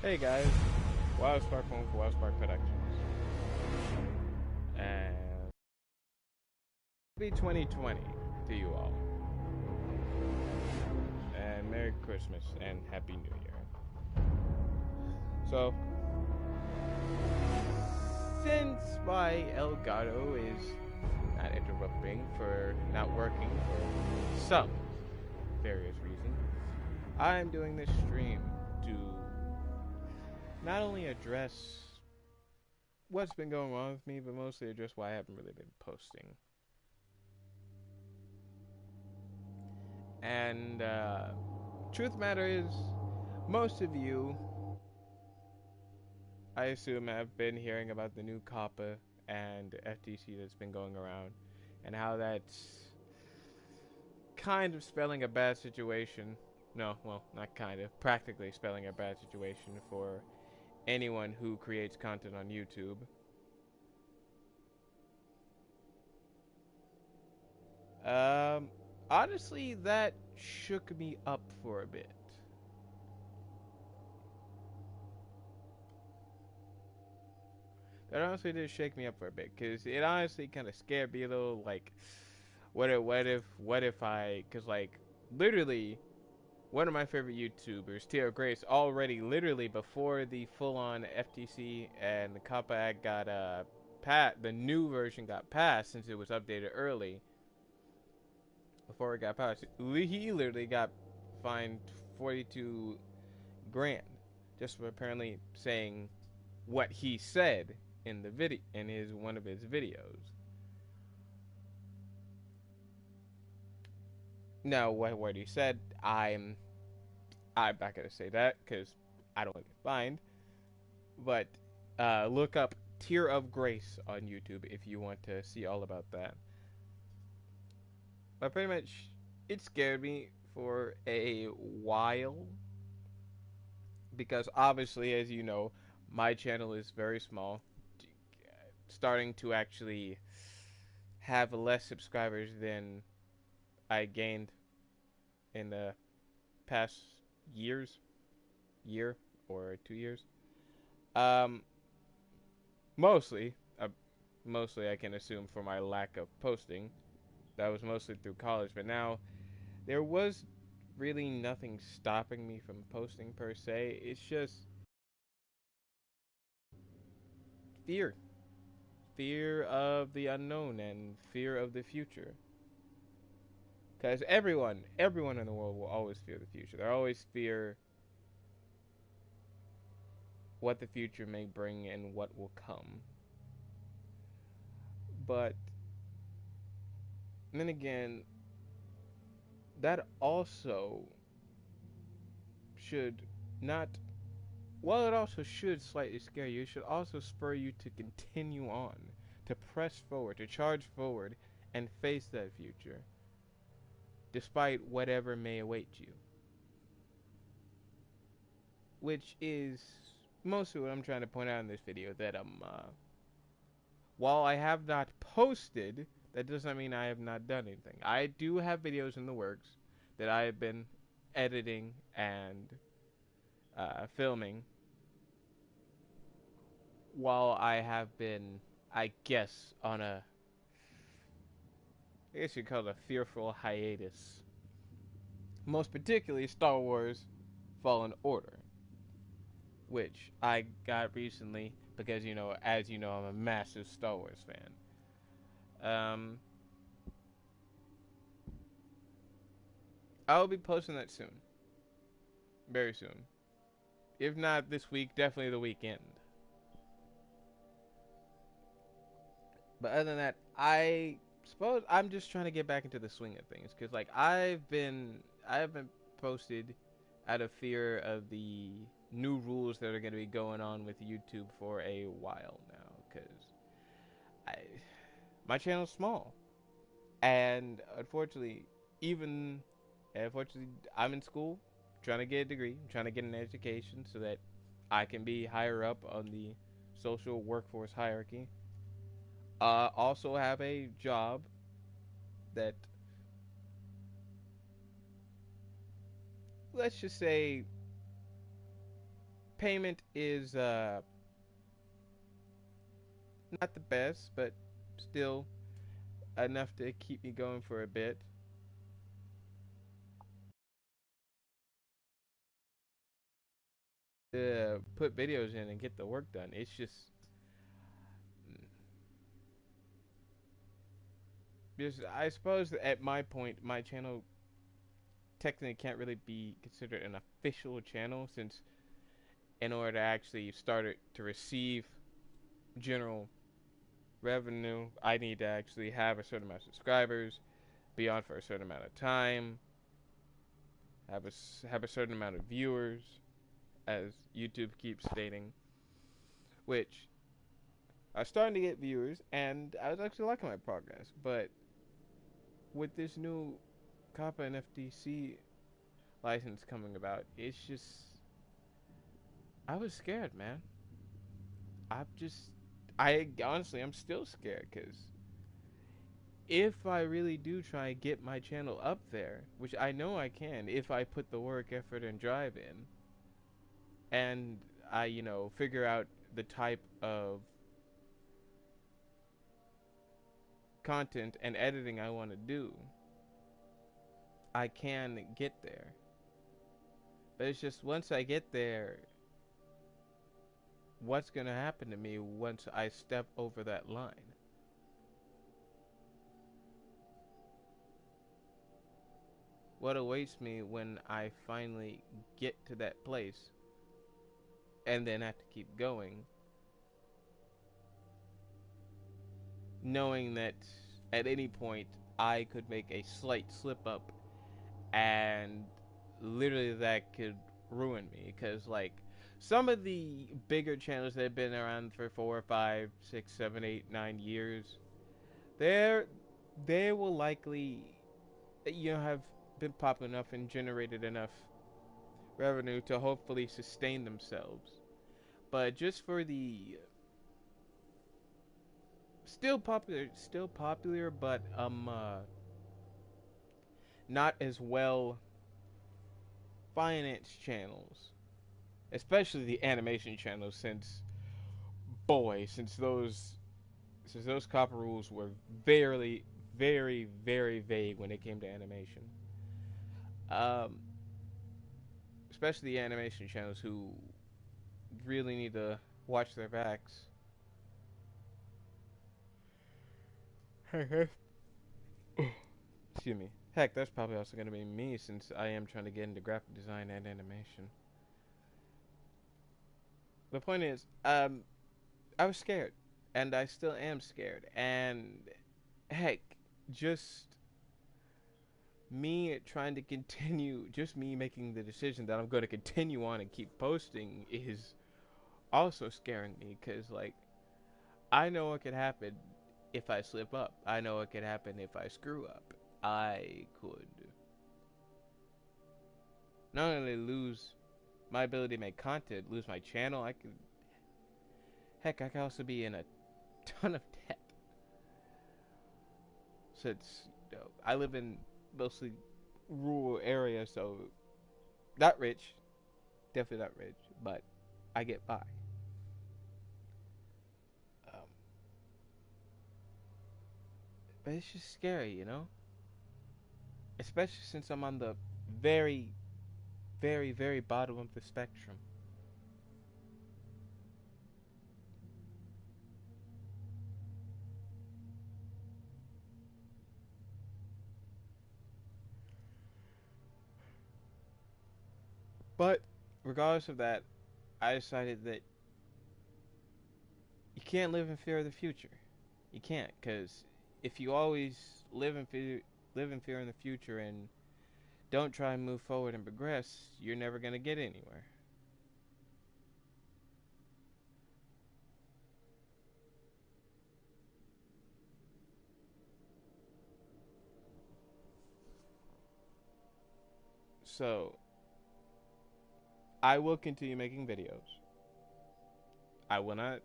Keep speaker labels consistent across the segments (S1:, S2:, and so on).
S1: Hey guys, Wild Spark Phone for Wild Spark Productions. And happy 2020 to you all. And Merry Christmas and Happy New Year. So, since my Elgato is not interrupting for not working for some various reasons, I'm doing this stream to not only address what's been going on with me, but mostly address why I haven't really been posting. And truth matter is, most of you, I assume, have been hearing about the new COPPA and FTC that's been going around, and how that's kind of spelling a bad situation. No, well, not kind of, practically spelling a bad situation for anyone who creates content on YouTube. Um, Honestly, that shook me up for a bit. That honestly did shake me up for a bit, because it honestly kind of scared me a little. Like, what if I, because like literally one of my favorite YouTubers, Tio Grace, already literally before the full-on FTC and the COPPA Act got the new version got passed since it was updated early. Before it got passed, he literally got fined 42 grand just for apparently saying what he said in the video in his one of his videos. Now, what he said, I'm not gonna say that because I don't want to get fined. But look up Tear of Grace on YouTube if you want to see all about that. But pretty much, it scared me for a while because obviously, as you know, my channel is very small, starting to actually have less subscribers than I gained in the past year or 2 years. Um, mostly, mostly I can assume for my lack of posting. That was mostly through college, but now there was really nothing stopping me from posting per se. It's just fear. Fear of the unknown and fear of the future. Because everyone in the world will always fear the future. They always fear what the future may bring and what will come. But then again, that also should not, while it also should slightly scare you, it should also spur you to continue on, to press forward, to charge forward, and face that future, despite whatever may await you. Which is mostly what I'm trying to point out in this video, that while I have not posted, that does not mean I have not done anything. I do have videos in the works that I have been editing and filming while I have been, I guess, on a, I guess you'd call it a fearful hiatus. Most particularly Star Wars Fallen Order, which I got recently because, as you know, I'm a massive Star Wars fan. I'll be posting that soon. Very soon. If not this week, definitely the weekend. But other than that, I suppose I'm just trying to get back into the swing of things, because like I have been posted out of fear of the new rules that are going to be going on with YouTube for a while now, because I my channel's small, and even unfortunately I'm in school trying to get a degree, I'm trying to get an education so that I can be higher up on the social workforce hierarchy. Also have a job that, let's just say, payment is not the best, but still enough to keep me going for a bit. To put videos in and get the work done. It's just I suppose that at my point, my channel technically can't really be considered an official channel since in order to actually start it to receive general revenue, I need to actually have a certain amount of subscribers, be on for a certain amount of time, have a certain amount of viewers, as YouTube keeps stating, which I was starting to get viewers, and I was actually liking my progress. But with this new COPPA and FTC license coming about, it's just I was scared, man. I'm just I honestly I'm still scared because if I really do try and get my channel up there, which I know I can if I put the work, effort, and drive in, and I, figure out the type of content and editing I want to do, I can get there. But it's just once I get there, what's going to happen to me once I step over that line? What awaits me when I finally get to that place and then have to keep going, knowing that at any point I could make a slight slip up and literally that could ruin me because like some of the bigger channels that have been around for 4, 5, 6, 7, 8, 9 years, they're they will likely have been popular enough and generated enough revenue to hopefully sustain themselves. But just for the still popular, but not as well financed channels, especially the animation channels, since those copper rules were very, very, very vague when it came to animation. Um, Especially the animation channels who really need to watch their backs. Excuse me. Heck, that's probably also going to be me since I am trying to get into graphic design and animation. The point is, I was scared, and I still am scared. And heck, just me trying to continue, just me making the decision that I'm going to continue on and keep posting is also scaring me because, like, I know what could happen if I slip up. I know what could happen if I screw up. I could not only lose my ability to make content, lose my channel, I could also be in a ton of debt. Since I live in mostly rural area, so not rich, definitely not rich, but I get by. Um, but it's just scary, especially since I'm on the very, very, very bottom of the spectrum. But regardless of that, I decided that you can't live in fear of the future. You can't, because if you always live in fear in the future and don't try and move forward and progress, you're never gonna get anywhere. So I will continue making videos. I will not,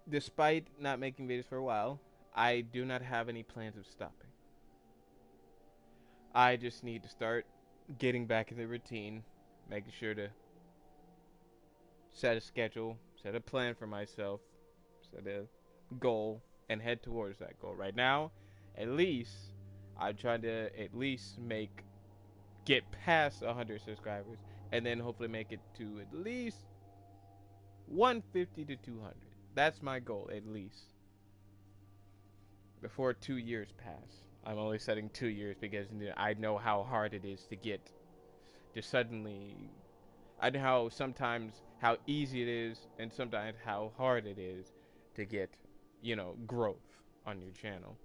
S1: despite not making videos for a while. I do not have any plans of stopping. I just need to start getting back in the routine, making sure to set a schedule, set a plan for myself, set a goal, and head towards that goal. Right now, at least I'm trying to at least get past 100 subscribers, and then hopefully make it to at least 150 to 200. That's my goal, at least, before 2 years pass. I'm only setting 2 years because I know how hard it is to get to suddenly. I know how sometimes how easy it is, and sometimes how hard it is to get, growth on your channel.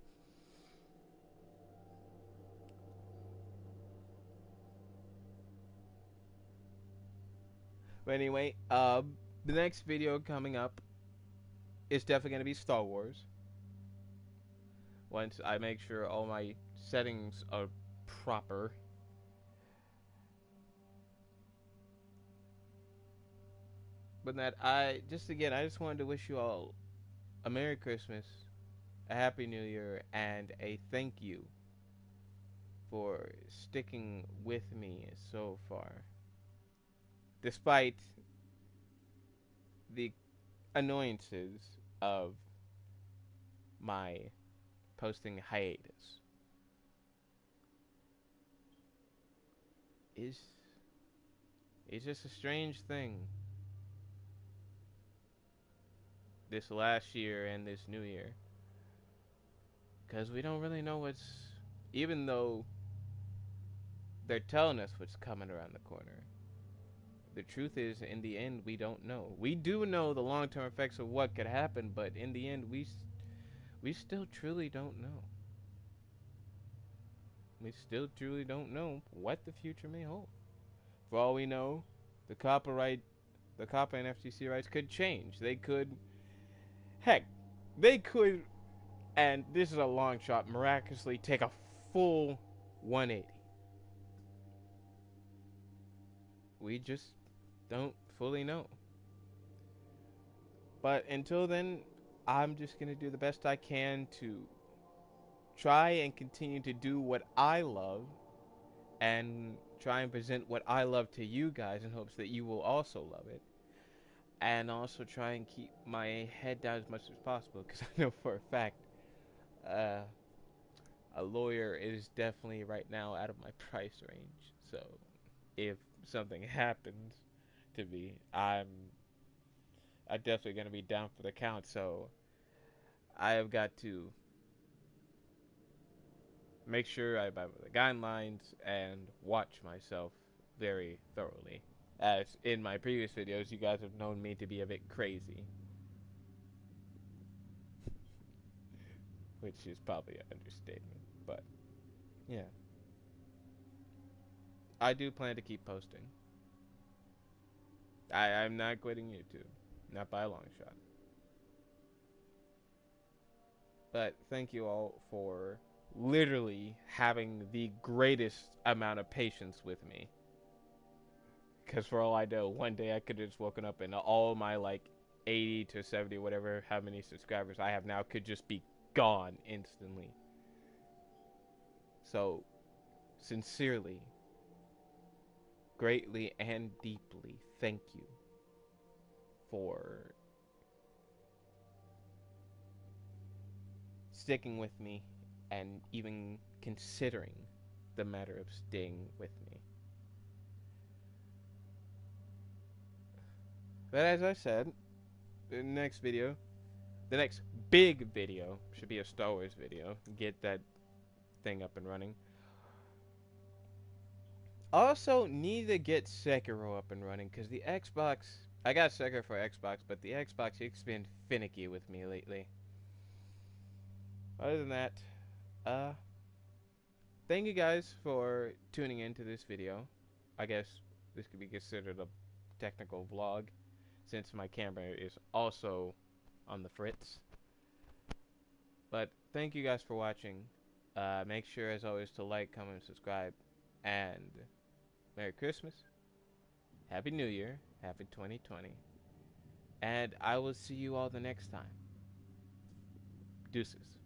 S1: But anyway, the next video coming up is definitely gonna be Star Wars. Once I make sure all my settings are proper. But that I just wanted to wish you all a Merry Christmas, a Happy New Year, and a thank you for sticking with me so far. Despite the annoyances of my posting hiatus. Is it's just a strange thing this last year and this new year, because we don't really know even though they're telling us what's coming around the corner. The truth is, in the end, we don't know. We do know the long-term effects of what could happen, but in the end, we still truly don't know. We still truly don't know what the future may hold. For all we know, the copper and FTC rights could change. Heck, they could, and this is a long shot, miraculously take a full 180. We just don't fully know. But until then, I'm just going to do the best I can to try and continue to do what I love and try and present what I love to you guys in hopes that you will also love it. And also try and keep my head down as much as possible, because I know for a fact a lawyer is definitely right now out of my price range. So if something happens to me, I'm definitely going to be down for the count. So I have got to make sure I abide by the guidelines and watch myself very thoroughly. As in my previous videos, you guys have known me to be a bit crazy, which is probably an understatement. But yeah, I do plan to keep posting. I'm not quitting YouTube, not by a long shot. But thank you all for literally having the greatest amount of patience with me. Because for all I know, one day I could have just woken up and all my 80 to 70, whatever, how many subscribers I have now could just be gone instantly. So, sincerely, greatly and deeply, thank you for sticking with me and even considering the matter of staying with me. But as I said, the next big video should be a Star Wars video. Get that thing up and running. Also, need to get Sekiro up and running, because the Xbox... I got Sekiro for Xbox, but the Xbox has been finicky with me lately. Other than that, thank you guys for tuning into this video. I guess this could be considered a technical vlog, since my camera is also on the fritz. But thank you guys for watching. Make sure, as always, to like, comment, and subscribe. And Merry Christmas, Happy New Year, Happy 2020. And I will see you all the next time. Deuces.